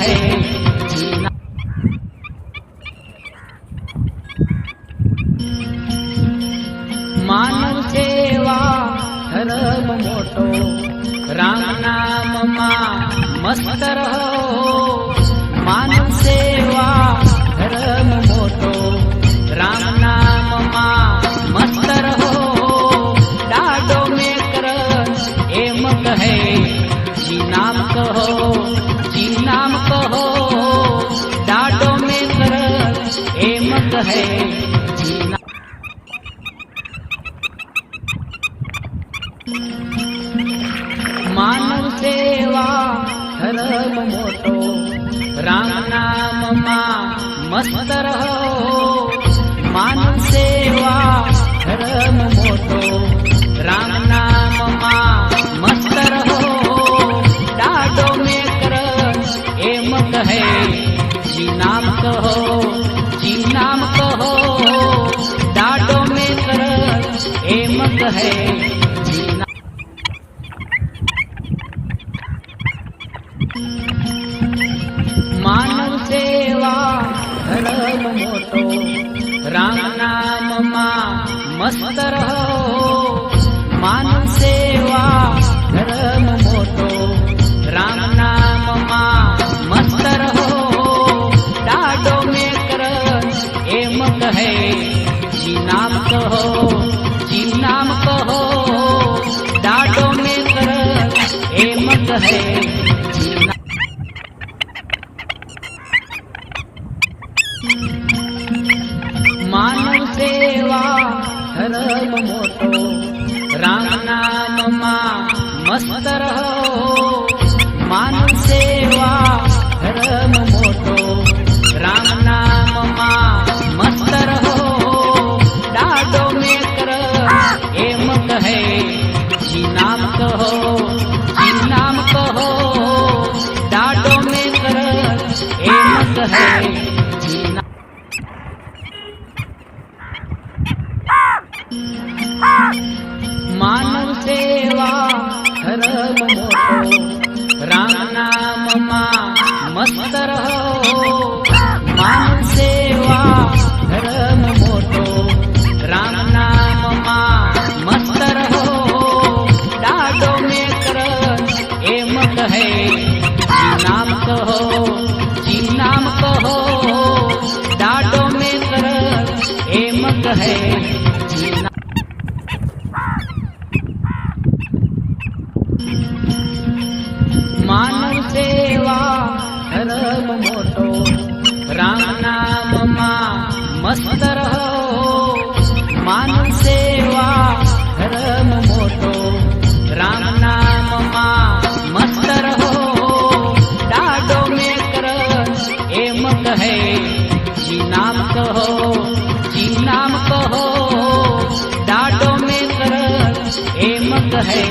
है मानव सेवा धर्म मोटो राम नाम मस्त रहो मानव सेवा धर्म मोटो राम नाम मस्त रहो डाडो में कर एम कहे जी नाम कहो जी नाम कहो डाडो में कर एम कहे जी नाम मानव सेवा धर्म मोटो राम नाम मस्त रहो मानव सेवा धर्म मोटो राम नाम मस्त रहो डाडो में कर एम कहे जी नाम कहो जी नाम कहो डाडो में कर एम कहे जी नाम मानव सेवा धर्म मोटो राम नाम मस्त रहो मानव सेवा धर्म मोटो राम नाम मस्त रहो डाडो में कर एम कहे जी नाम कहो जी नाम कहो डाडो में कर एम कहे जी नाम मानव सेवा धर्म मोटो राम नाम मस्त रहो मानव सेवा धर्म मोटो राम नाम मस्त रहो डाडो में कर एम कहे जी नाम कहो जी नाम कहो डाडो में कर एम कहे जी नाम मानव सेवा धर्म मोटो राम नाम मस्त रहो मानव सेवा धर्म मोटो राम नाम मस्त रहो डाडो में कर एम कहे जी नाम कहो जी नाम कहो डाडो में कर एम कहे जी नाम मानव सेवा धर्म मोटो राम नाम मस्त रहो मानव सेवा धर्म मोटो राम नाम मस्त रहो डाडो में कर एम कहे जी नाम कहो जी नाम कहो डाडो में कर एम कहे